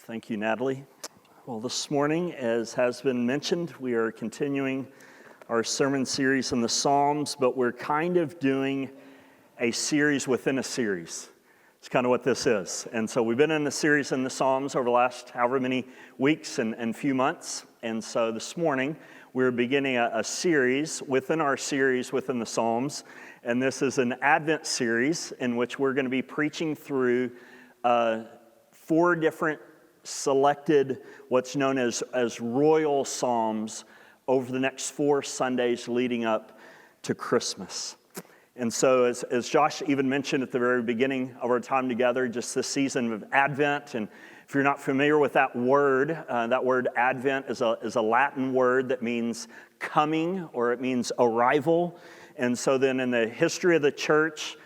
Thank you, Natalie. Well, this morning, as has been mentioned, we are continuing our sermon series in the Psalms, but we're kind of doing a series within a series. It's kind of what this is. And so we've been in a series in the Psalms over the last however many weeks and few months. And so this morning, we're beginning a series within our series within the Psalms. And this is an Advent series in which we're going to be preaching through 4 different selected, what's known as royal psalms over the next 4 Sundays leading up to Christmas. And so as Josh even mentioned at the very beginning of our time together, just this season of Advent, and if you're not familiar with that word Advent is a Latin word that means coming, or it means arrival. And so then in the history of the church,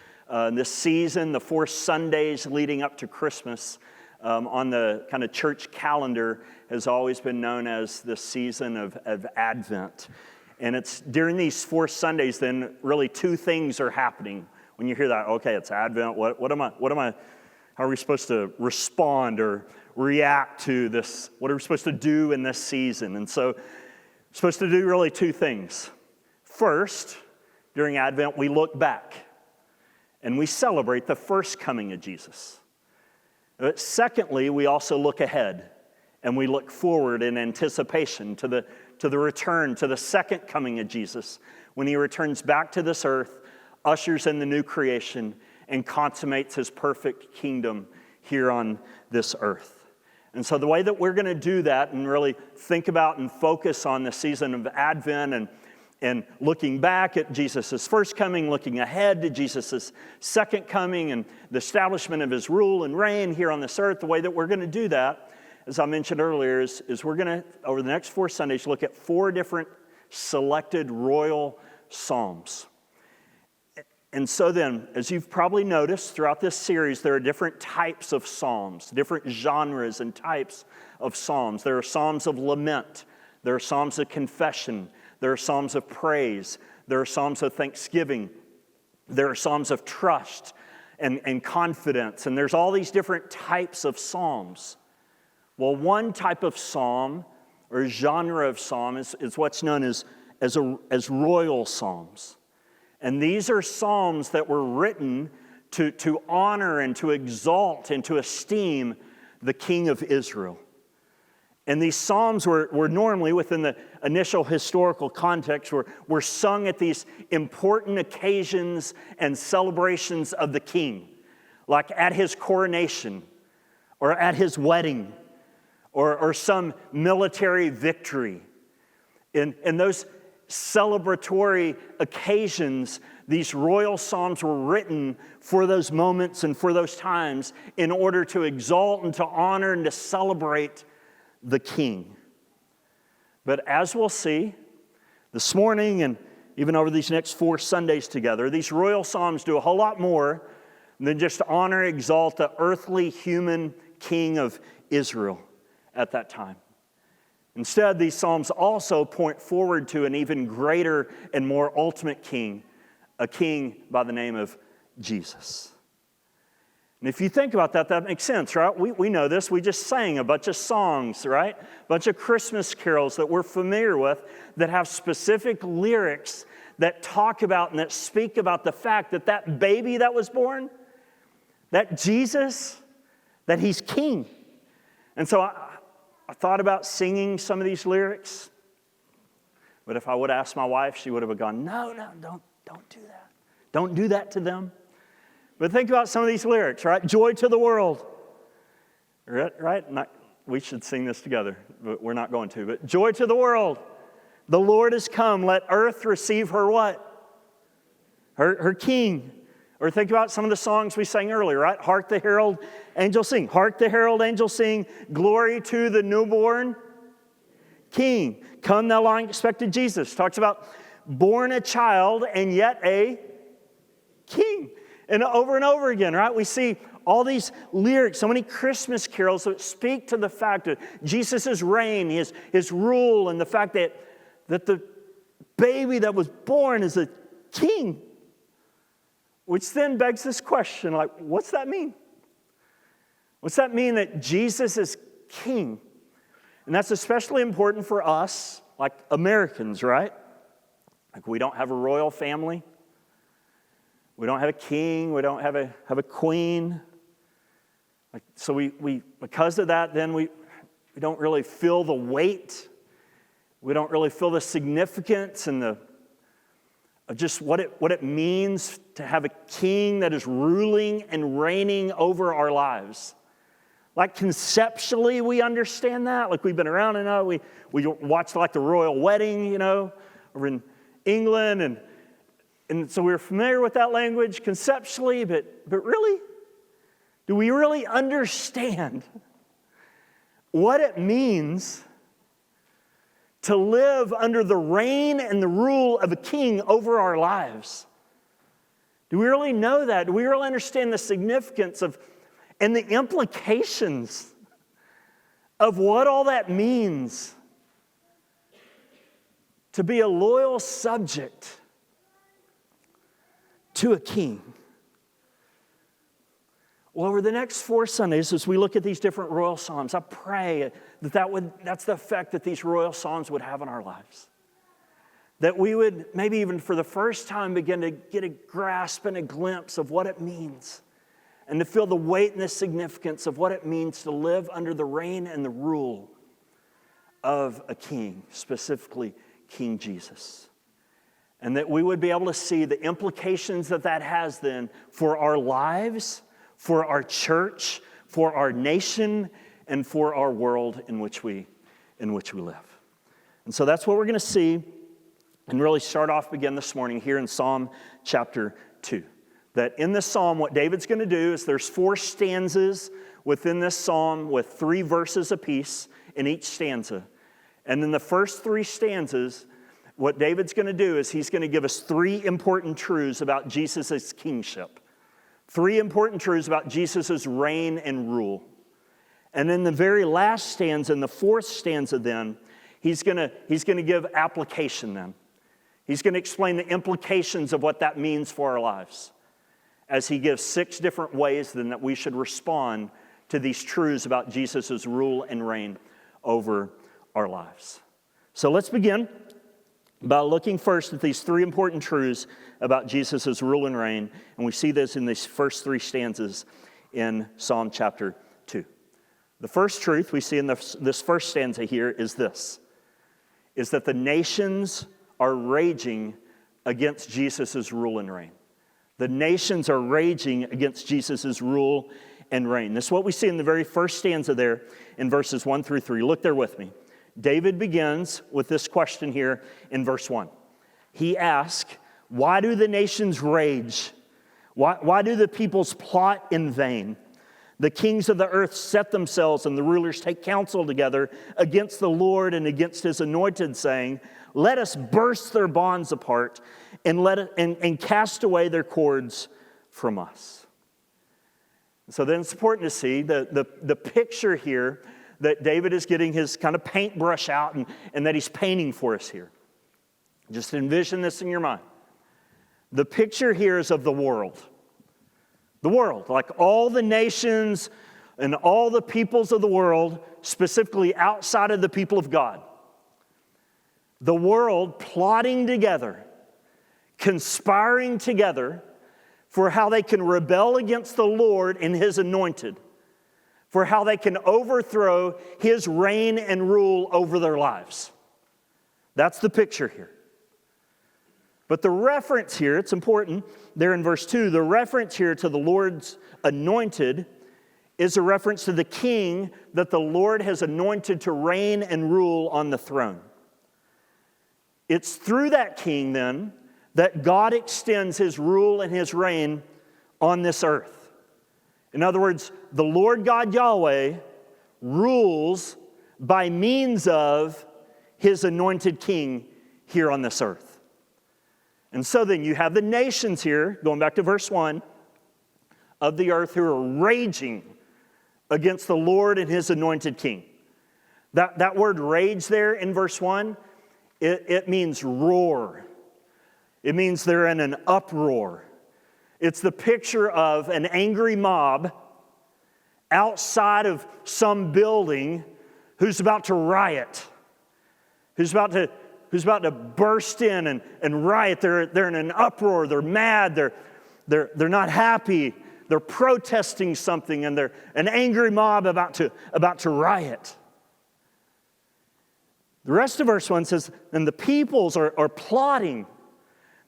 this season, the 4 Sundays leading up to Christmas, on the kind of church calendar has always been known as the season of Advent. And it's during these 4 Sundays then really 2 things are happening. When you hear that, okay, it's Advent, how are we supposed to respond or react to this? What are we supposed to do in this season? And so we're supposed to do really 2 things. First, during Advent, we look back and we celebrate the first coming of Jesus. Secondly, we also look ahead and we look forward in anticipation to the return, to the second coming of Jesus, when he returns back to this earth, ushers in the new creation, and consummates his perfect kingdom here on this earth. And so the way that we're going to do that and really think about and focus on the season of Advent and looking back at Jesus' first coming, looking ahead to Jesus' second coming and the establishment of his rule and reign here on this earth, the way that we're going to do that, as I mentioned earlier, is we're going to, over the next 4 Sundays, look at 4 different selected royal psalms. And so then, as you've probably noticed throughout this series, there are different types of psalms, different genres and types of psalms. There are psalms of lament. There are psalms of confession. There are psalms of praise. There are psalms of thanksgiving. There are psalms of trust and confidence. And there's all these different types of psalms. Well, one type of psalm or genre of psalm is what's known as royal psalms. And these are psalms that were written to honor and to exalt and to esteem the King of Israel. And these psalms were normally, within the initial historical context, were sung at these important occasions and celebrations of the king, like at his coronation, or at his wedding, or some military victory. In those celebratory occasions, these royal psalms were written for those moments and for those times in order to exalt and to honor and to celebrate the king. But as we'll see this morning and even over these next 4 Sundays together, these royal psalms do a whole lot more than just honor, exalt the earthly human king of Israel at that time. Instead, these psalms also point forward to an even greater and more ultimate king, a king by the name of Jesus. And if you think about that, that makes sense, right? We know this. We just sang a bunch of songs, right? A bunch of Christmas carols that we're familiar with that have specific lyrics that talk about and that speak about the fact that that baby that was born, that Jesus, that he's king. And so I thought about singing some of these lyrics. But if I would ask my wife, she would have gone, no, don't do that. Don't do that to them. But think about some of these lyrics, right? Joy to the world, right? We should sing this together, but we're not going to. But joy to the world, the Lord has come. Let earth receive her what? Her king. Or think about some of the songs we sang earlier, right? Hark the herald angels sing. Hark the herald angels sing. Glory to the newborn king. Come thou long expected Jesus. Talks about born a child and yet a king. And over again, right? We see all these lyrics, so many Christmas carols that speak to the fact of Jesus' reign, his rule, and the fact that the baby that was born is a king. Which then begs this question, like, what's that mean? What's that mean that Jesus is king. And that's especially important for us, like Americans, right? Like we don't have a royal family. We don't have a king. We don't have a queen. Like, so we because of that, then we don't really feel the weight. We don't really feel the significance and of just what it means to have a king that is ruling and reigning over our lives. Like conceptually, we understand that. Like we've been around and we watched like the royal wedding, over in England, and so we're familiar with that language conceptually, but really, do we really understand what it means to live under the reign and the rule of a king over our lives? Do we really know that? Do we really understand the significance of and the implications of what all that means to be a loyal subject to a king? Well, over the next 4 Sundays, as we look at these different royal psalms, I pray that's the effect that these royal psalms would have on our lives. That we would, maybe even for the first time, begin to get a grasp and a glimpse of what it means, and to feel the weight and the significance of what it means to live under the reign and the rule of a king, specifically King Jesus. And that we would be able to see the implications that has then for our lives, for our church, for our nation, and for our world in which we live. And so that's what we're going to see and really start off again this morning here in Psalm chapter 2. That in this psalm, what David's going to do is there's 4 stanzas within this psalm with 3 verses apiece in each stanza. And in the first 3 stanzas, what David's going to do is he's going to give us 3 important truths about Jesus' kingship. 3 important truths about Jesus' reign and rule. And in the very last stanza, in the 4th stanza then, he's going to give application then. He's going to explain the implications of what that means for our lives, as he gives 6 different ways then that we should respond to these truths about Jesus' rule and reign over our lives. So let's begin by looking first at these 3 important truths about Jesus' rule and reign, and we see this in these first 3 stanzas in Psalm chapter 2. The first truth we see in this first stanza here is this, is that the nations are raging against Jesus' rule and reign. The nations are raging against Jesus' rule and reign. This is what we see in the very first stanza there in verses 1 through 3. Look there with me. David begins with this question here in verse 1. He asks, why do the nations rage? Why do the peoples plot in vain? The kings of the earth set themselves and the rulers take counsel together against the Lord and against his anointed, saying, let us burst their bonds apart and cast away their cords from us. So then it's important to see the picture here that David is getting his kind of paintbrush out and that he's painting for us here. Just envision this in your mind. The picture here is of the world. The world, like all the nations and all the peoples of the world, specifically outside of the people of God. The world plotting together, conspiring together for how they can rebel against the Lord and his anointed, for how they can overthrow his reign and rule over their lives. That's the picture here. But the reference here, it's important, there in verse 2, the reference here to the Lord's anointed is a reference to the king that the Lord has anointed to reign and rule on the throne. It's through that king, then, that God extends his rule and his reign on this earth. In other words, the Lord God Yahweh rules by means of his anointed king here on this earth. And so then you have the nations here, going back to verse 1, of the earth who are raging against the Lord and his anointed king. That word rage there in verse 1, it means roar. It means they're in an uproar. It's the picture of an angry mob outside of some building who's about to riot, who's about to burst in and riot. They're in an uproar. They're mad. They're not happy. They're protesting something, and they're an angry mob about to riot. The rest of verse 1 says, and the peoples are plotting.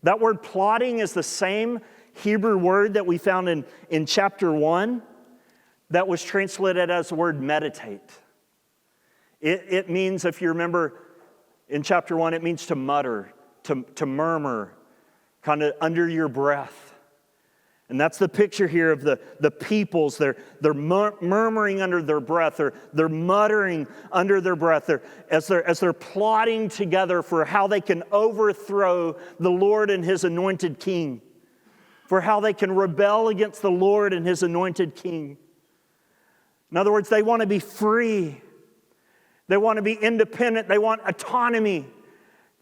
That word plotting is the same Hebrew word that we found in chapter 1 that was translated as the word meditate. It means, if you remember in chapter 1, it means to mutter, to murmur, kind of under your breath. And that's the picture here of the peoples. They're murmuring under their breath. They're muttering under their breath. As they're plotting together for how they can overthrow the Lord and His anointed King, for how they can rebel against the Lord and His anointed King. In other words, they want to be free. They want to be independent. They want autonomy.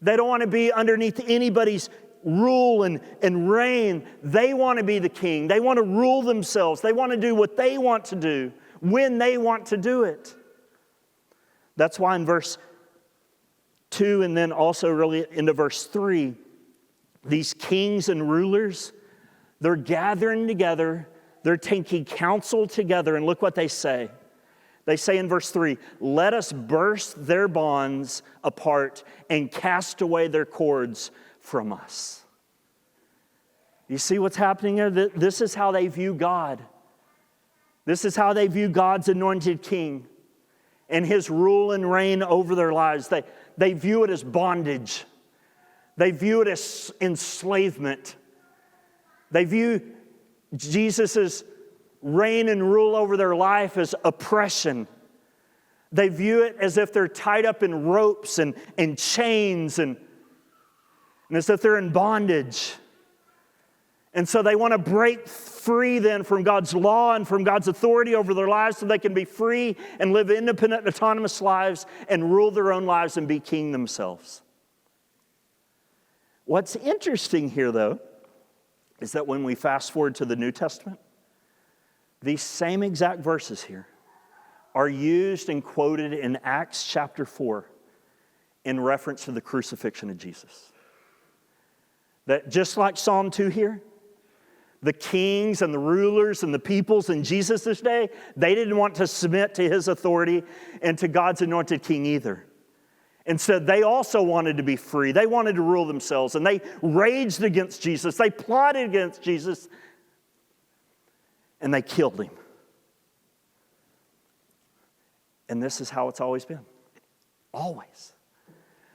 They don't want to be underneath anybody's rule and reign. They want to be the king. They want to rule themselves. They want to do what they want to do when they want to do it. That's why in verse 2 and then also really into verse 3, these kings and rulers, they're gathering together. They're taking counsel together, and look what they say. They say in verse 3, let us burst their bonds apart and cast away their cords from us. You see what's happening here? This is how they view God. This is how they view God's anointed king and His rule and reign over their lives. They view it as bondage. They view it as enslavement. They view Jesus' reign and rule over their life as oppression. They view it as if they're tied up in ropes and chains and as if they're in bondage. And so they want to break free then from God's law and from God's authority over their lives so they can be free and live independent, autonomous lives and rule their own lives and be king themselves. What's interesting here, though, is that when we fast forward to the New Testament, these same exact verses here are used and quoted in Acts chapter 4 in reference to the crucifixion of Jesus. That just like Psalm 2 here, the kings and the rulers and the peoples in Jesus' day, they didn't want to submit to His authority and to God's anointed king either. Instead, they also wanted to be free. They wanted to rule themselves, and they raged against Jesus. They plotted against Jesus, and they killed Him. And this is how it's always been. Always.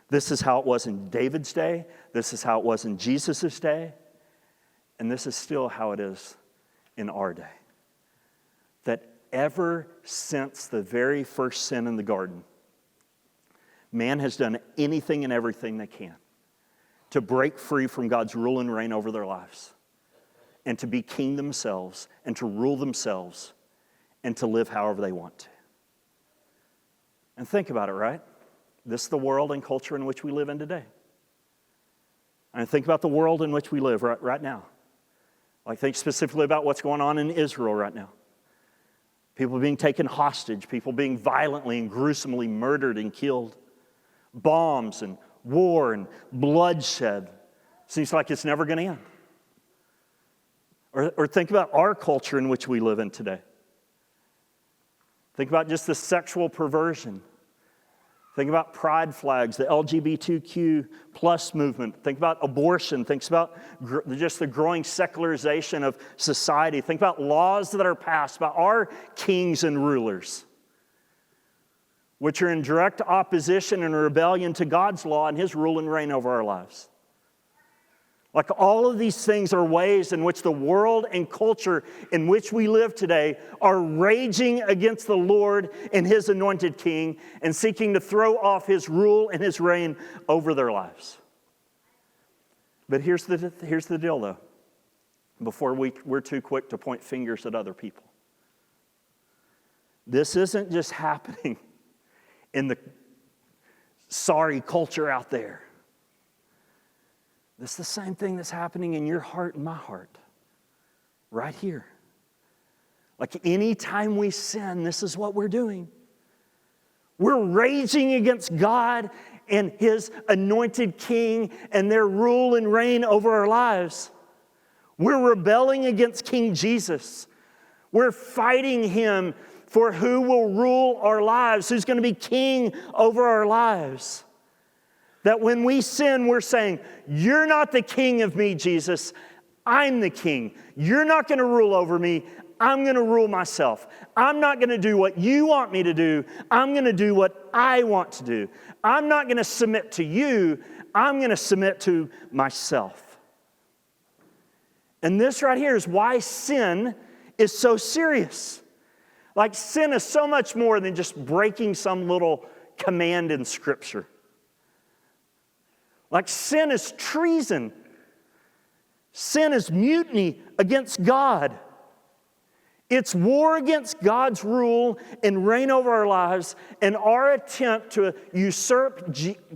This is how it was in David's day. This is how it was in Jesus' day. And this is still how it is in our day. That ever since the very first sin in the garden, man has done anything and everything they can to break free from God's rule and reign over their lives and to be king themselves and to rule themselves and to live however they want to. And think about it, right? This is the world and culture in which we live in today. And think about the world in which we live right now. Like, think specifically about what's going on in Israel right now. People being taken hostage, people being violently and gruesomely murdered and killed. Bombs and war and bloodshed. Seems like it's never going to end. Or think about our culture in which we live in today. Think about just the sexual perversion. Think about pride flags, the LGBTQ plus movement. Think about abortion. Think about just the growing secularization of society. Think about laws that are passed by our kings and rulers, which are in direct opposition and rebellion to God's law and His rule and reign over our lives. Like, all of these things are ways in which the world and culture in which we live today are raging against the Lord and His anointed King and seeking to throw off His rule and His reign over their lives. But here's the deal, though, before we're too quick to point fingers at other people. This isn't just happening in the sorry culture out there. This is the same thing that's happening in your heart and my heart, right here. Like anytime we sin, this is what we're doing. We're raging against God and His anointed king and their rule and reign over our lives. We're rebelling against King Jesus. We're fighting Him for who will rule our lives, who's going to be king over our lives. That when we sin, we're saying, you're not the king of me, Jesus. I'm the king. You're not going to rule over me. I'm going to rule myself. I'm not going to do what you want me to do. I'm going to do what I want to do. I'm not going to submit to you. I'm going to submit to myself. And this right here is why sin is so serious. Like sin is so much more than just breaking some little command in Scripture. Like sin is treason. Sin is mutiny against God. It's war against God's rule and reign over our lives and our attempt to usurp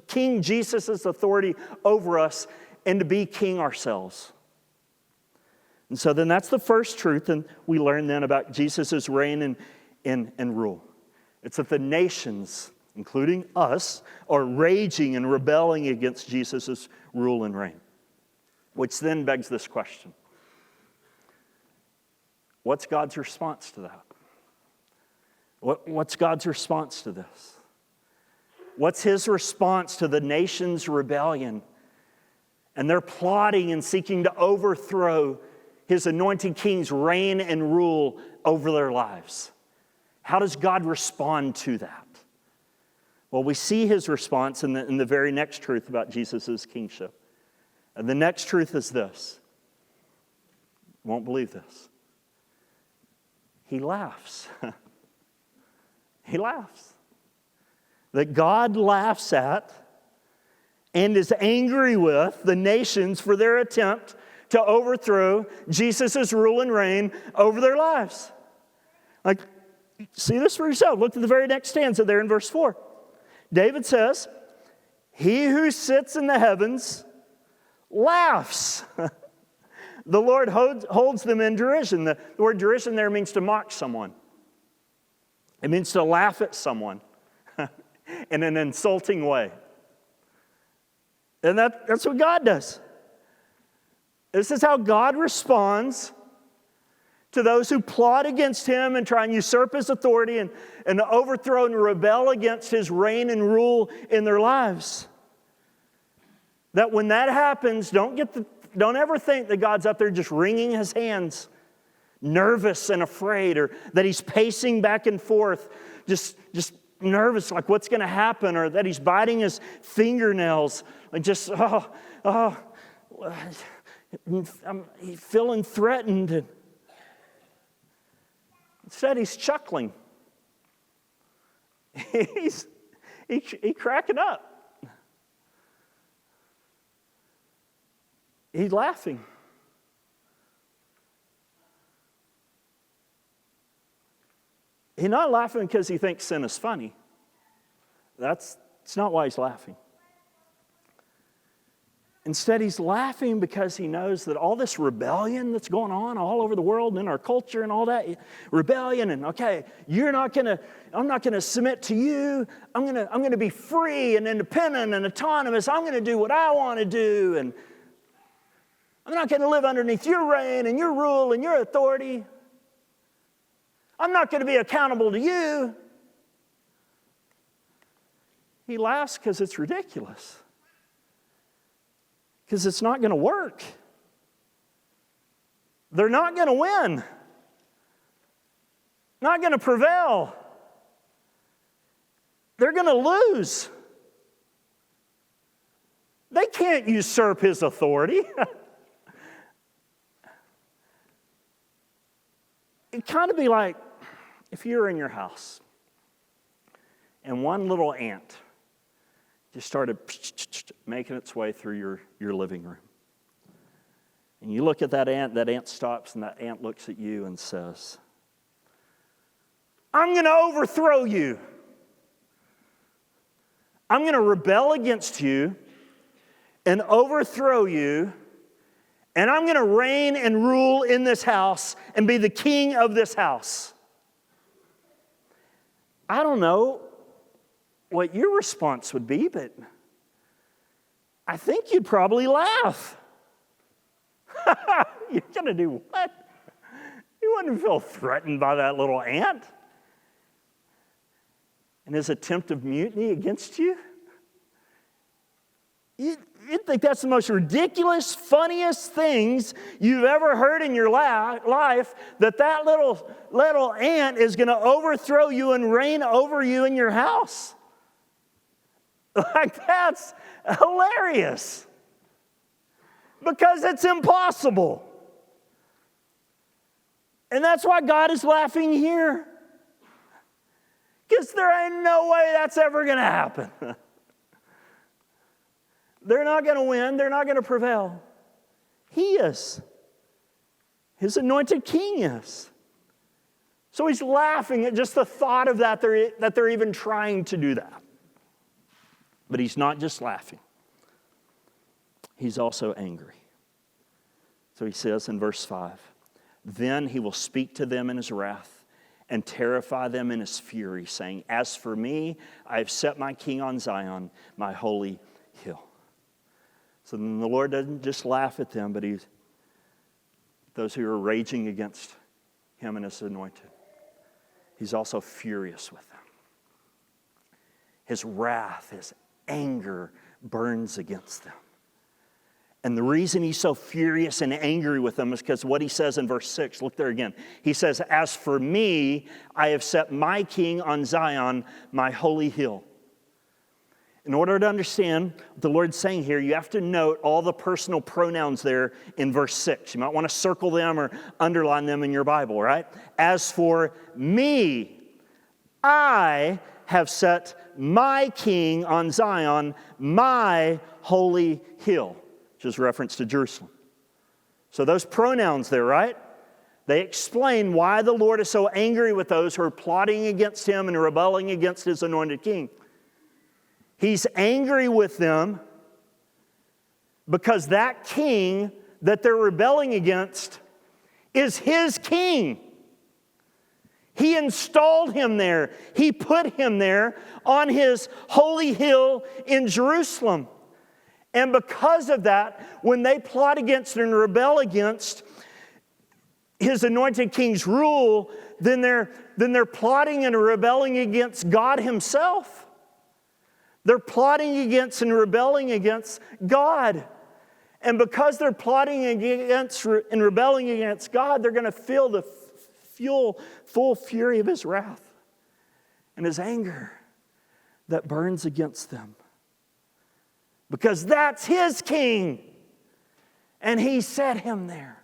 King Jesus' authority over us and to be king ourselves. And so then that's the first truth, and we learn then about Jesus' reign and rule. It's that the nations, including us, are raging and rebelling against Jesus' rule and reign. Which then begs this question. What's God's response to that? What's God's response to this? What's His response to the nation's rebellion and their plotting and seeking to overthrow His anointed king's reign and rule over their lives? How does God respond to that? Well, we see His response in the very next truth about Jesus' kingship. And the next truth is this. You won't believe this. He laughs. He laughs. That God laughs at and is angry with the nations for their attempt to overthrow Jesus' rule and reign over their lives. Like, see this for yourself. Look at the very next stanza there in verse 4. David says, "He who sits in the heavens laughs." The Lord holds them in derision. The word derision there means to mock someone. It means to laugh at someone in an insulting way. And that's what God does. This is how God responds to those who plot against Him and try and usurp His authority and overthrow and rebel against His reign and rule in their lives. That when that happens, don't ever think that God's up there just wringing His hands, nervous and afraid, or that He's pacing back and forth, just nervous, like what's going to happen, or that He's biting His fingernails, and just, I'm feeling threatened. Instead, He's chuckling. He's cracking up. He's laughing. He's not laughing because he thinks sin is funny. It's not why he's laughing. Instead, he's laughing because he knows that all this rebellion that's going on all over the world and in our culture and all that, rebellion and, okay, I'm not going to submit to you. I'm going to be free and independent and autonomous. I'm going to do what I want to do, and I'm not going to live underneath your reign and your rule and your authority. I'm not going to be accountable to you. He laughs because it's ridiculous. Because it's not going to work. They're not going to win. Not going to prevail. They're going to lose. They can't usurp His authority. It'd kind of be like if you were in your house and one little ant just started making its way through your living room. And you look at that ant stops, and that ant looks at you and says, "I'm going to overthrow you. I'm going to rebel against you and overthrow you, and I'm going to reign and rule in this house and be the king of this house. I don't know what your response would be, but I think you'd probably laugh. You're going to do what? You wouldn't feel threatened by that little ant and his attempt of mutiny against you. You'd think that's the most ridiculous, funniest things you've ever heard in your life, that little ant is going to overthrow you and reign over you in your house. Like, that's hilarious. Because it's impossible. And that's why God is laughing here. Because there ain't no way that's ever going to happen. They're not going to win. They're not going to prevail. He is. His anointed king is. So he's laughing at just the thought of that they're even trying to do that. But he's not just laughing. He's also angry. So he says in verse 5, then he will speak to them in his wrath and terrify them in his fury, saying, as for me, I have set my king on Zion, my holy hill. So then the Lord doesn't just laugh at them, but those who are raging against him and his anointed. He's also furious with them. His wrath, his anger burns against them. And the reason he's so furious and angry with them is because what he says in verse 6, look there again. He says, as for me, I have set my king on Zion, my holy hill. In order to understand what the Lord's saying here, you have to note all the personal pronouns there in verse 6. You might want to circle them or underline them in your Bible, right? As for me, I have set my king on Zion, my holy hill. Which is reference to Jerusalem. So those pronouns there, right? They explain why the Lord is so angry with those who are plotting against him and rebelling against his anointed king. He's angry with them because that king that they're rebelling against is his king. He installed him there. He put him there on his holy hill in Jerusalem. And because of that, when they plot against and rebel against his anointed king's rule, then they're plotting and rebelling against God himself. They're plotting against and rebelling against God. And because they're plotting against and rebelling against God, they're going to feel the full fury of his wrath and his anger that burns against them. Because that's his king. And he set him there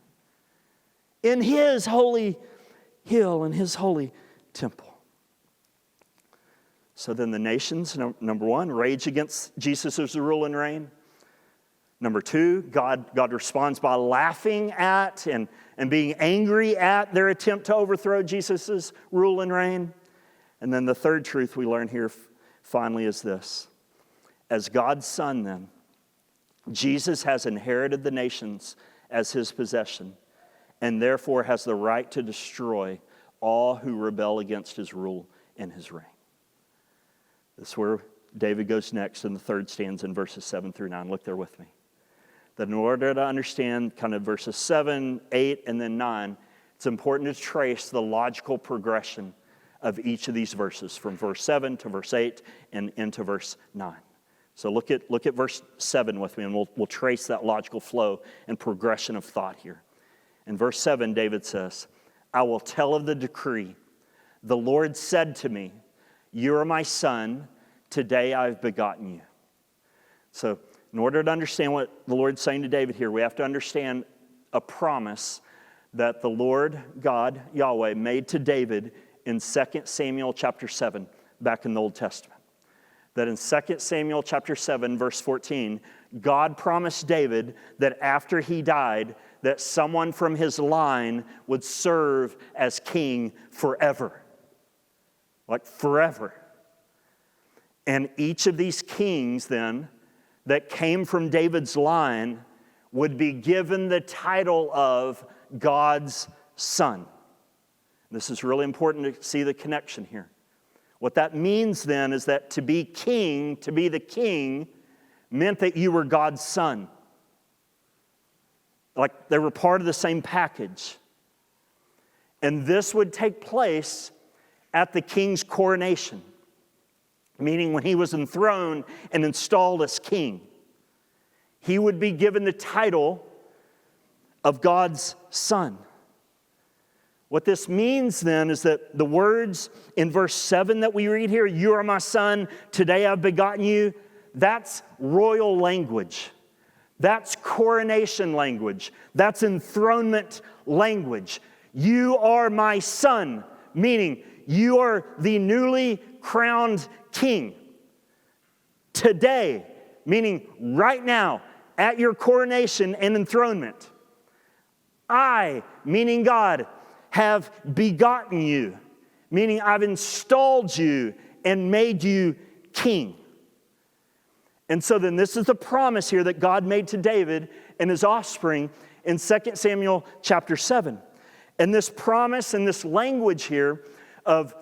in his holy hill, in his holy temple. So then the nations, number one, rage against Jesus' rule and reign. Number two, God responds by laughing at and being angry at their attempt to overthrow Jesus' rule and reign. And then the third truth we learn here finally is this. As God's son, then, Jesus has inherited the nations as his possession and therefore has the right to destroy all who rebel against his rule and his reign. This is where David goes next in the third stanza in verses 7 through 9. Look there with me. That in order to understand kind of verses 7, 8, and then 9, it's important to trace the logical progression of each of these verses from verse 7 to verse 8 and into verse 9. So look at verse 7 with me, and we'll trace that logical flow and progression of thought here. In verse 7, David says, I will tell of the decree. The Lord said to me, you are my son, today I've begotten you. So in order to understand what the Lord's saying to David here, we have to understand a promise that the Lord God, Yahweh, made to David in 2 Samuel chapter 7, back in the Old Testament. That in 2 Samuel chapter 7, verse 14, God promised David that after he died, that someone from his line would serve as king forever. Like forever. And each of these kings then, that came from David's line, would be given the title of God's Son. This is really important to see the connection here. What that means then is that to be king, to be the king, meant that you were God's son. Like they were part of the same package. And this would take place at the king's coronation, meaning when he was enthroned and installed as king. He would be given the title of God's son. What this means then is that the words in verse 7 that we read here, "You are my son, today I've begotten you," that's royal language. That's coronation language. That's enthronement language. You are my son, meaning you are the newly crowned king. Today, meaning right now, at your coronation and enthronement, I, meaning God, have begotten you, meaning I've installed you and made you king. And so then this is the promise here that God made to David and his offspring in 2 Samuel chapter 7. And this promise and this language here of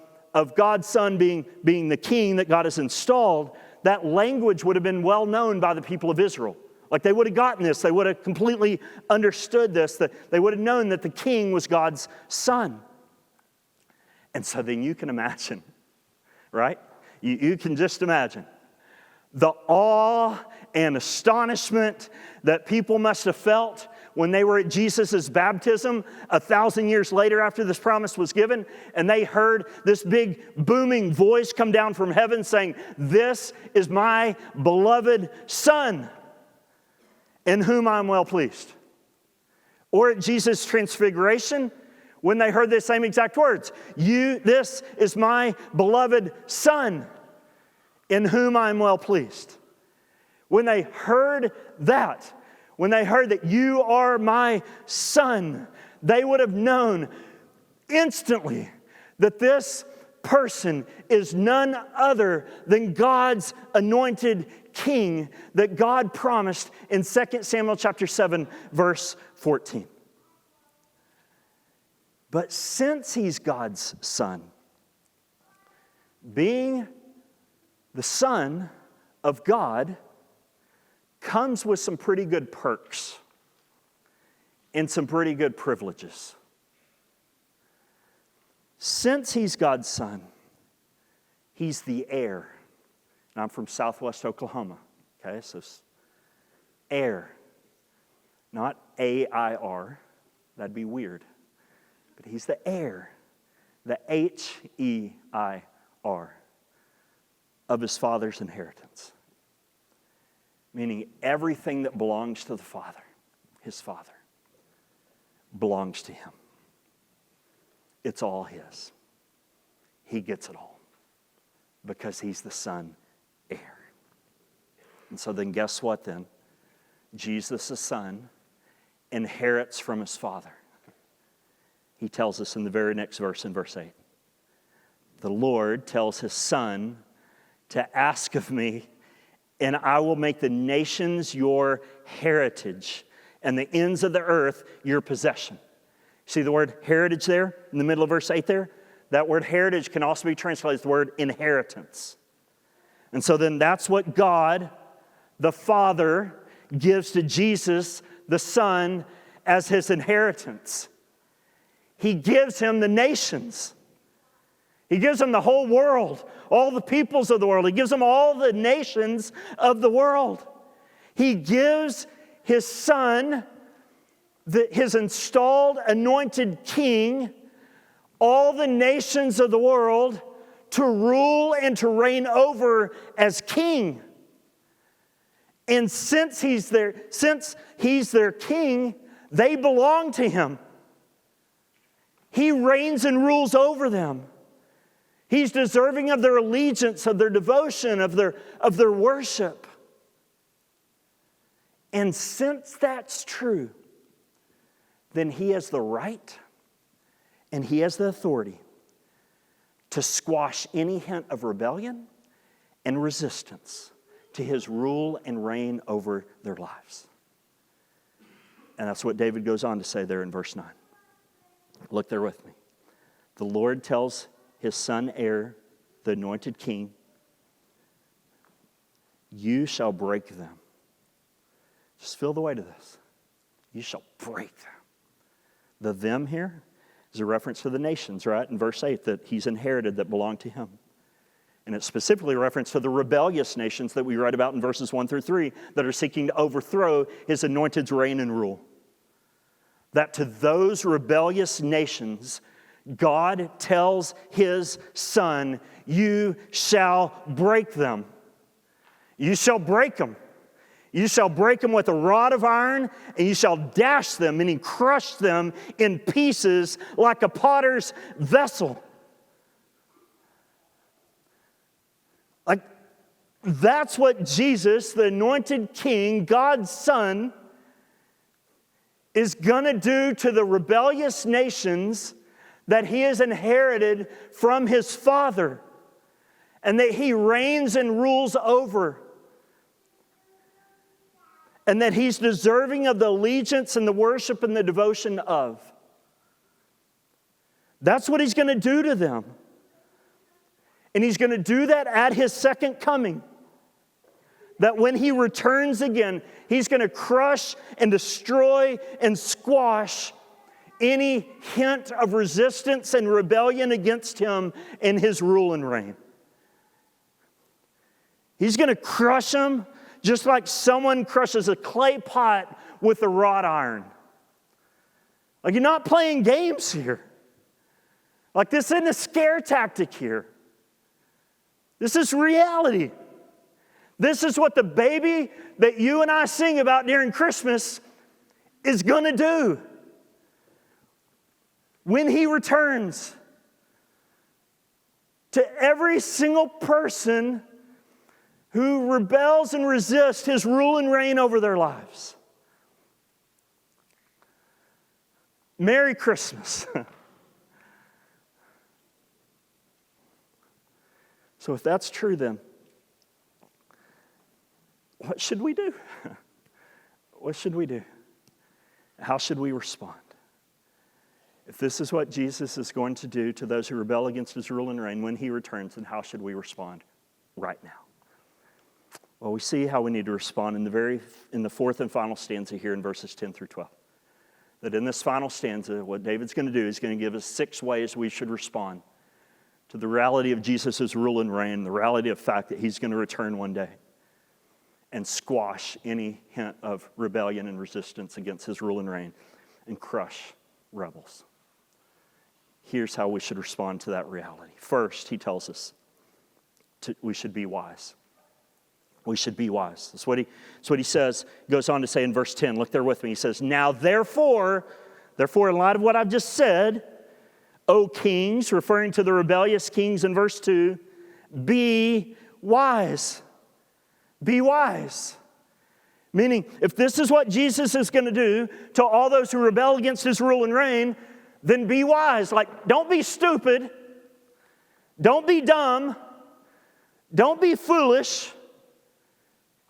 God's son being the king that God has installed, that language would have been well known by the people of Israel. Like they would have gotten this, they would have completely understood this, that they would have known that the king was God's son. And so then you can imagine, right? You can just imagine the awe and astonishment that people must have felt when they were at Jesus' baptism 1,000 years later after this promise was given, and they heard this big booming voice come down from heaven saying, "This is my beloved son, in whom I am well pleased." Or at Jesus' transfiguration, when they heard the same exact words, "This is my beloved son, in whom I am well pleased." When they heard that, when they heard that you are my son, they would have known instantly that this person is none other than God's anointed king that God promised in 2 Samuel chapter 7, verse 14. But since he's God's son, being the son of God comes with some pretty good perks and some pretty good privileges. Since he's God's son, he's the heir. And I'm from Southwest Oklahoma, okay? So heir, not A-I-R. That'd be weird. But he's the heir, the H-E-I-R of his father's inheritance. Meaning everything that belongs to the Father, his Father, belongs to him. It's all his. He gets it all because he's the son heir. And so then guess what then? Jesus, the son, inherits from his Father. He tells us in the very next verse, in verse 8. The Lord tells his son to ask of me, and I will make the nations your heritage and the ends of the earth your possession. See the word heritage there in the middle of verse 8 there? That word heritage can also be translated as the word inheritance. And so then that's what God, the Father, gives to Jesus, the Son, as his inheritance. He gives him the nations. He gives him the whole world, all the peoples of the world. He gives him all the nations of the world. He gives his son, his installed, anointed king, all the nations of the world to rule and to reign over as king. And since he's their king, they belong to him. He reigns and rules over them. He's deserving of their allegiance, of their devotion, of their worship. And since that's true, then he has the right and he has the authority to squash any hint of rebellion and resistance to his rule and reign over their lives. And that's what David goes on to say there in verse 9. Look there with me. The Lord tells his son heir, the anointed king, you shall break them. Just feel the weight of this. You shall break them. The them here is a reference to the nations, right? In verse 8, that he's inherited that belong to him. And it's specifically a reference to the rebellious nations that we read about in verses 1 through 3 that are seeking to overthrow his anointed's reign and rule. That to those rebellious nations, God tells his son, you shall break them. You shall break them. You shall break them with a rod of iron, and you shall dash them, meaning crush them in pieces like a potter's vessel. Like, that's what Jesus, the anointed king, God's son, is going to do to the rebellious nations that he has inherited from his father and that he reigns and rules over. And that he's deserving of the allegiance and the worship and the devotion of. That's what he's going to do to them. And he's going to do that at his second coming. That when he returns again, he's going to crush and destroy and squash any hint of resistance and rebellion against him in his rule and reign. He's going to crush them just like someone crushes a clay pot with a wrought iron. Like, you're not playing games here. Like, this isn't a scare tactic here. This is reality. This is what the baby that you and I sing about during Christmas is going to do. When he returns, to every single person who rebels and resists his rule and reign over their lives. Merry Christmas. So if that's true, then what should we do? What should we do? How should we respond? If this is what Jesus is going to do to those who rebel against his rule and reign when he returns, then how should we respond right now? Well, we see how we need to respond in the fourth and final stanza here in verses 10 through 12. That in this final stanza, what David's going to do is going to give us 6 ways we should respond to the reality of Jesus' rule and reign, the reality of the fact that he's going to return one day and squash any hint of rebellion and resistance against his rule and reign and crush rebels. Here's how we should respond to that reality. First, he tells us we should be wise. We should be wise. That's what he says. He goes on to say in verse 10, look there with me. He says, now therefore, in light of what I've just said, O kings, referring to the rebellious kings in verse 2, be wise. Be wise. Meaning, if this is what Jesus is going to do to all those who rebel against his rule and reign, then be wise. Like, don't be stupid. Don't be dumb. Don't be foolish.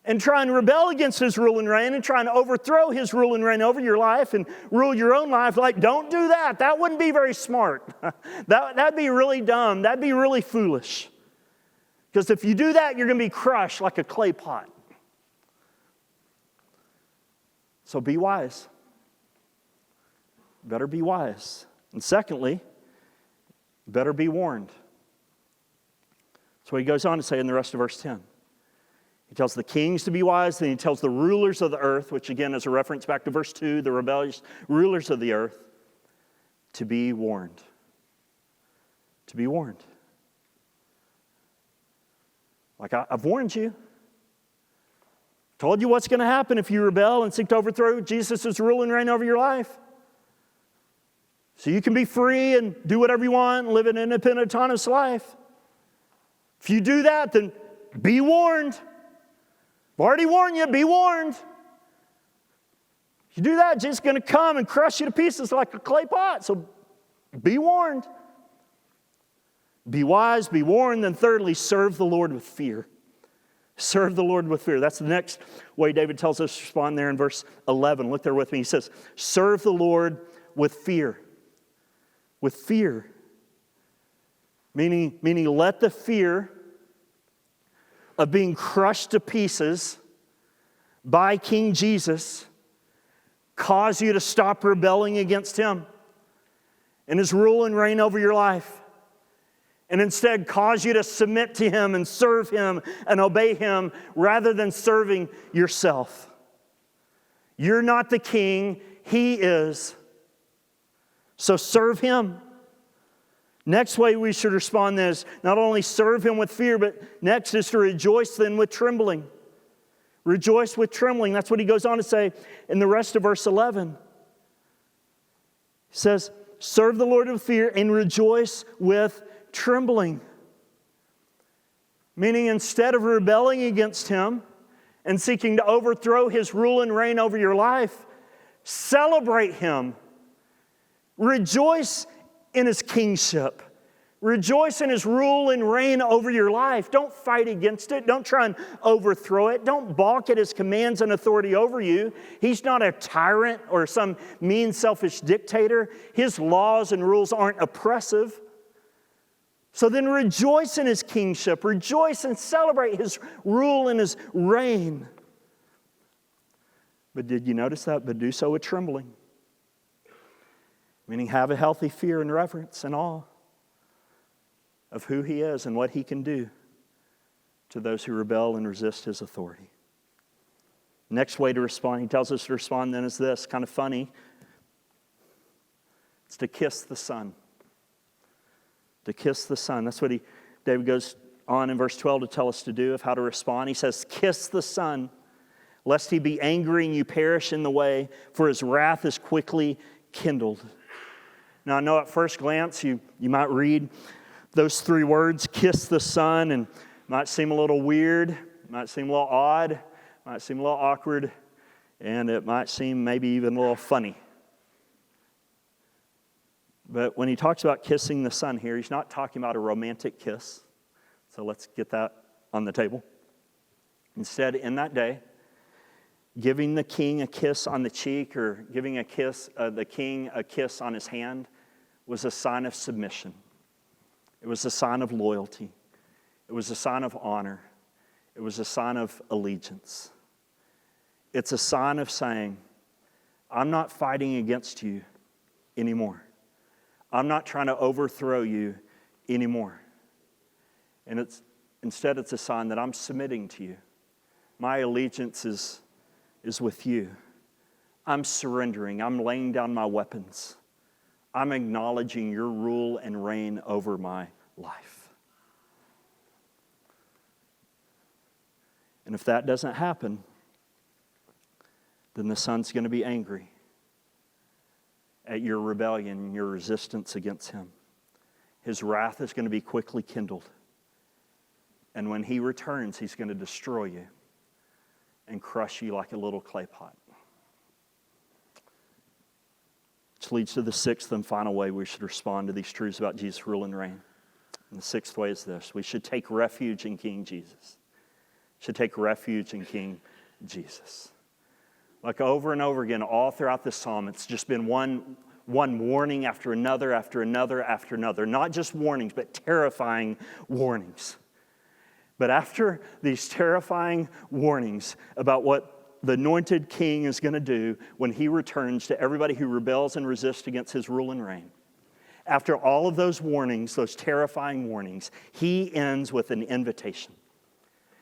And try and rebel against his rule and reign and try and overthrow his rule and reign over your life and rule your own life. Like, don't do that. That wouldn't be very smart. That'd be really dumb. That'd be really foolish. Because if you do that, you're going to be crushed like a clay pot. So be wise. Better be wise. And secondly, better be warned. So he goes on to say in the rest of verse 10. He tells the kings to be wise, then he tells the rulers of the earth, which again is a reference back to verse 2, the rebellious rulers of the earth, to be warned. To be warned. Like, I've warned you. Told you what's going to happen if you rebel and seek to overthrow Jesus' rule and reign over your life. So you can be free and do whatever you want and live an independent, autonomous life. If you do that, then be warned. I've already warned you, be warned. If you do that, Jesus is going to come and crush you to pieces like a clay pot. So be warned. Be wise, be warned. Then thirdly, serve the Lord with fear. Serve the Lord with fear. That's the next way David tells us to respond there in verse 11. Look there with me. He says, serve the Lord with fear. With fear. Meaning let the fear of being crushed to pieces by King Jesus cause you to stop rebelling against Him and His rule and reign over your life. And instead cause you to submit to Him and serve Him and obey Him rather than serving yourself. You're not the king, He is. So serve Him. Next way we should respond is not only serve Him with fear, but next is to rejoice then with trembling. Rejoice with trembling. That's what he goes on to say in the rest of verse 11. He says, serve the Lord with fear and rejoice with trembling. Meaning instead of rebelling against Him and seeking to overthrow His rule and reign over your life, celebrate Him. Rejoice in His kingship. Rejoice in His rule and reign over your life. Don't fight against it. Don't try and overthrow it. Don't balk at His commands and authority over you. He's not a tyrant or some mean, selfish dictator. His laws and rules aren't oppressive. So then rejoice in His kingship. Rejoice and celebrate His rule and His reign. But did you notice that? But do so with trembling. Meaning have a healthy fear and reverence and awe of who He is and what He can do to those who rebel and resist His authority. Next way to respond, he tells us to respond then is this, kind of funny. It's to kiss the Son. To kiss the Son. That's what David goes on in verse 12 to tell us to do of how to respond. He says, kiss the Son, lest He be angry and you perish in the way, for His wrath is quickly kindled. Now I know at first glance you might read those three words, kiss the Son, and it might seem a little weird, might seem a little odd, might seem a little awkward, and it might seem maybe even a little funny. But when he talks about kissing the Son here, he's not talking about a romantic kiss. So let's get that on the table. Instead, in that day, giving the king a kiss on the cheek or giving the king a kiss on his hand was a sign of submission. It was a sign of loyalty. It was a sign of honor. It was a sign of allegiance. It's a sign of saying, I'm not fighting against you anymore. I'm not trying to overthrow you anymore. And instead it's a sign that I'm submitting to you. My allegiance is with you. I'm surrendering. I'm laying down my weapons. I'm acknowledging your rule and reign over my life. And if that doesn't happen, then the Son's going to be angry at your rebellion, your resistance against Him. His wrath is going to be quickly kindled. And when He returns, He's going to destroy you and crush you like a little clay pot. Which leads to the sixth and final way we should respond to these truths about Jesus' rule and reign. And the sixth way is this. We should take refuge in King Jesus. Should take refuge in King Jesus. Like over and over again, all throughout this psalm, it's just been one warning after another, after another, after another. Not just warnings, but terrifying warnings. But after these terrifying warnings about what the anointed king is going to do when he returns to everybody who rebels and resists against his rule and reign, after all of those warnings, those terrifying warnings, he ends with an invitation.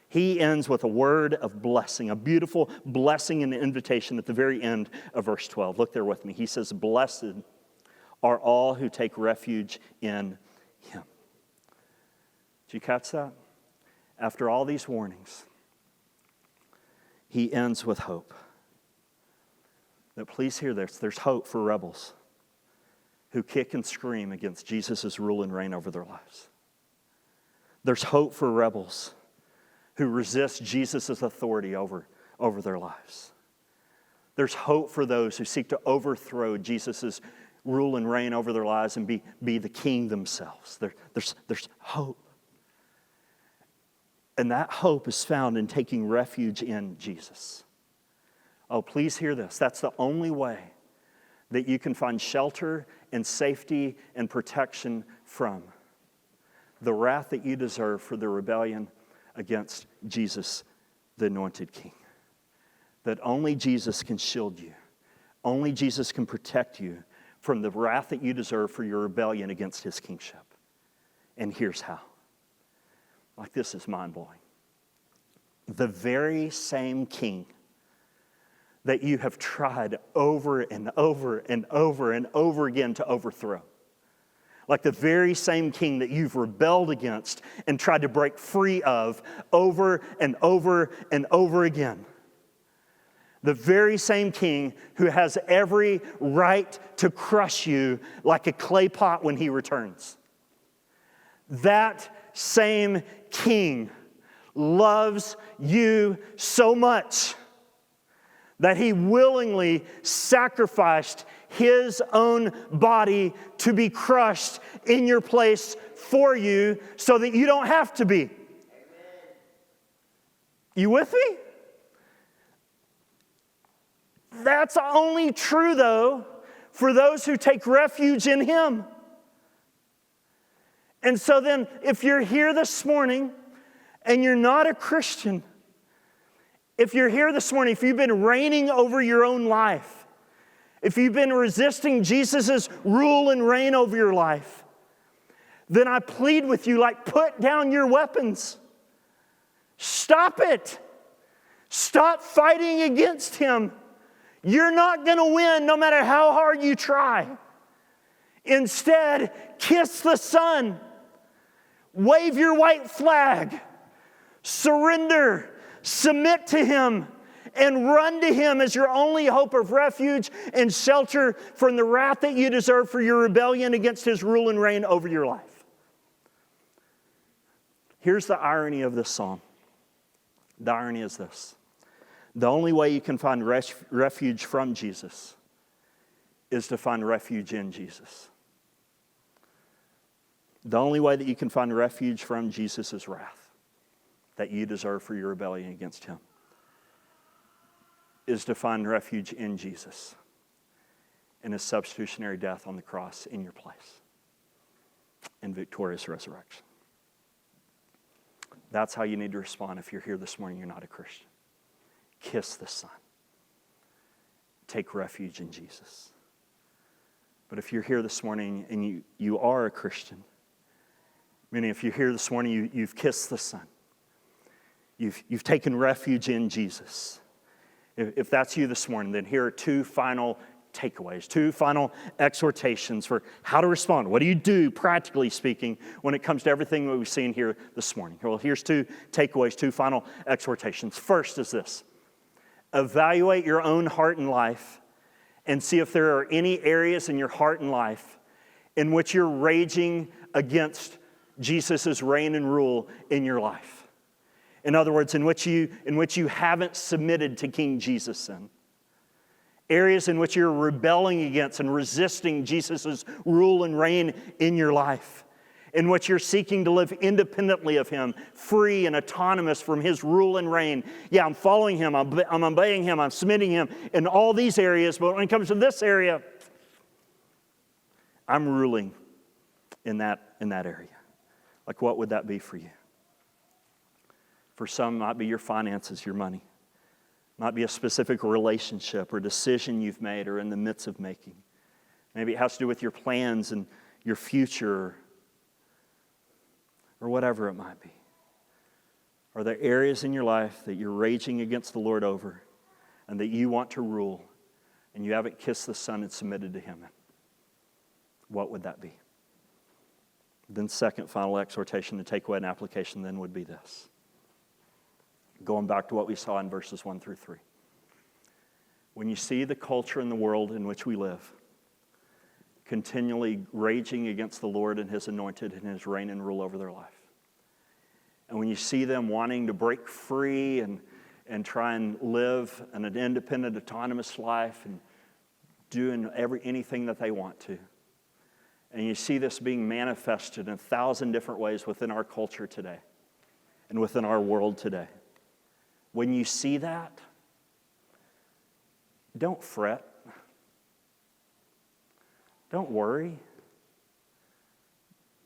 He ends with a word of blessing, a beautiful blessing and invitation at the very end of verse 12. Look there with me. He says, "Blessed are all who take refuge in Him." Did you catch that? After all these warnings, he ends with hope. Now, please hear this. There's hope for rebels who kick and scream against Jesus' rule and reign over their lives. There's hope for rebels who resist Jesus' authority over their lives. There's hope for those who seek to overthrow Jesus' rule and reign over their lives and be the king themselves. There's hope. And that hope is found in taking refuge in Jesus. Oh, please hear this. That's the only way that you can find shelter and safety and protection from the wrath that you deserve for the rebellion against Jesus, the anointed King. That only Jesus can shield you. Only Jesus can protect you from the wrath that you deserve for your rebellion against his kingship. And here's how. Like, this is mind-blowing. The very same king that you have tried over and over and over and over again to overthrow. Like the very same king that you've rebelled against and tried to break free of over and over and over again. The very same king who has every right to crush you like a clay pot when he returns. That same king loves you so much that he willingly sacrificed his own body to be crushed in your place for you so that you don't have to be. Amen. You with me? That's only true, though, for those who take refuge in him. And so then, if you're here this morning and you're not a Christian, if you're here this morning, if you've been reigning over your own life, if you've been resisting Jesus' rule and reign over your life, then I plead with you, like, put down your weapons. Stop it. Stop fighting against him. You're not going to win no matter how hard you try. Instead, kiss the Son. Wave your white flag. Surrender. Submit to him. And run to him as your only hope of refuge and shelter from the wrath that you deserve for your rebellion against his rule and reign over your life. Here's the irony of this psalm. The irony is this. The only way you can find refuge from Jesus is to find refuge in Jesus. The only way that you can find refuge from Jesus' wrath that you deserve for your rebellion against him is to find refuge in Jesus, in his substitutionary death on the cross in your place, in victorious resurrection. That's how you need to respond if you're here this morning, you're not a Christian. Kiss the Son. Take refuge in Jesus. But if you're here this morning and you are a Christian, meaning if you're here this morning, you've kissed the Son. You've taken refuge in Jesus. If that's you this morning, then here are two final takeaways, two final exhortations for how to respond. What do you do, practically speaking, when it comes to everything that we've seen here this morning? Well, here's two takeaways, two final exhortations. First is this. Evaluate your own heart and life and see if there are any areas in your heart and life in which you're raging against Jesus' reign and rule in your life. In other words, in which you haven't submitted to King Jesus in. Areas in which you're rebelling against and resisting Jesus' rule and reign in your life. In which you're seeking to live independently of him, free and autonomous from his rule and reign. Yeah, I'm following him, I'm obeying him, I'm submitting him in all these areas, but when it comes to this area, I'm ruling in that area. Like, what would that be for you? For some, it might be your finances, your money. It might be a specific relationship or decision you've made or in the midst of making. Maybe it has to do with your plans and your future, or whatever it might be. Are there areas in your life that you're raging against the Lord over and that you want to rule and you haven't kissed the Son and submitted to him in? What would that be? Then second, final exhortation to take away an application then would be this. Going back to what we saw in verses 1 through 3. When you see the culture in the world in which we live continually raging against the Lord and his anointed and his reign and rule over their life, and when you see them wanting to break free and try and live an independent, autonomous life and doing anything that they want to, and you see this being manifested in 1,000 different ways within our culture today, and within our world today. When you see that, don't fret. Don't worry.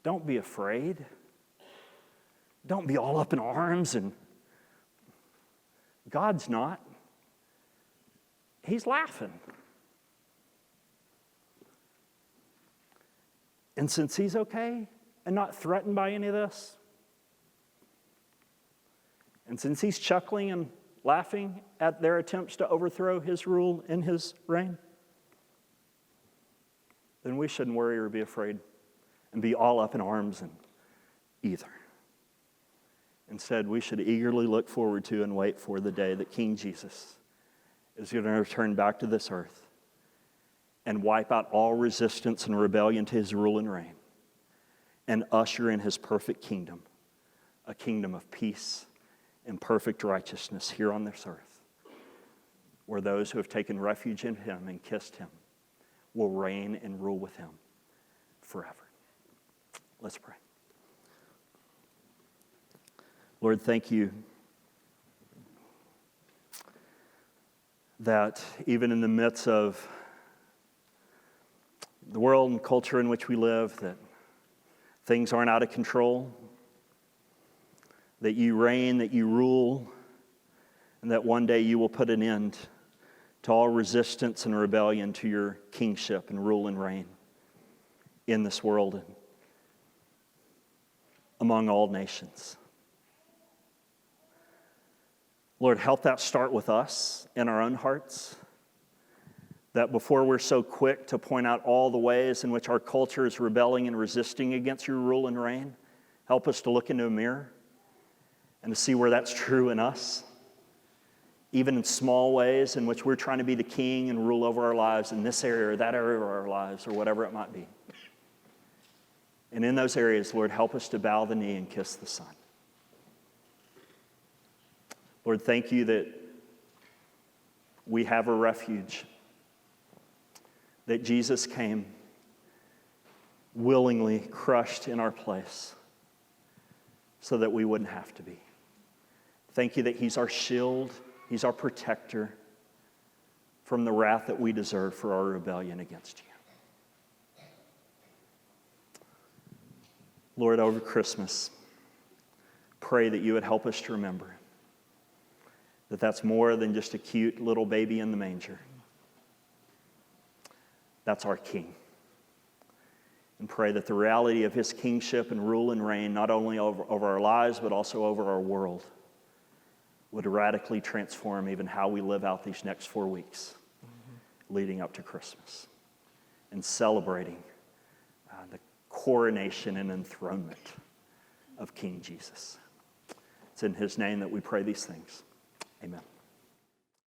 Don't be afraid. Don't be all up in arms. And God's not. He's laughing. And since He's okay and not threatened by any of this, and since He's chuckling and laughing at their attempts to overthrow His rule and His reign, then we shouldn't worry or be afraid and be all up in arms either. Instead, we should eagerly look forward to and wait for the day that King Jesus is going to return back to this earth and wipe out all resistance and rebellion to His rule and reign and usher in His perfect kingdom, a kingdom of peace and perfect righteousness here on this earth, where those who have taken refuge in Him and kissed Him will reign and rule with Him forever. Let's pray. Lord, thank You that even in the midst of the world and culture in which we live, that things aren't out of control, that You reign, that You rule, and that one day You will put an end to all resistance and rebellion to Your kingship and rule and reign in this world and among all nations. Lord, help that start with us in our own hearts, that before we're so quick to point out all the ways in which our culture is rebelling and resisting against Your rule and reign, help us to look into a mirror and to see where that's true in us, even in small ways in which we're trying to be the king and rule over our lives in this area or that area of our lives or whatever it might be. And in those areas, Lord, help us to bow the knee and kiss the Son. Lord, thank You that we have a refuge, that Jesus came willingly crushed in our place so that we wouldn't have to be. Thank You that He's our shield, He's our protector from the wrath that we deserve for our rebellion against You. Lord, over Christmas, pray that You would help us to remember that that's more than just a cute little baby in the manger. That's our King. And pray that the reality of His kingship and rule and reign, not only over our lives, but also over our world, would radically transform even how we live out these next 4 weeks leading up to Christmas and celebrating the coronation and enthronement of King Jesus. It's in His name that we pray these things. Amen.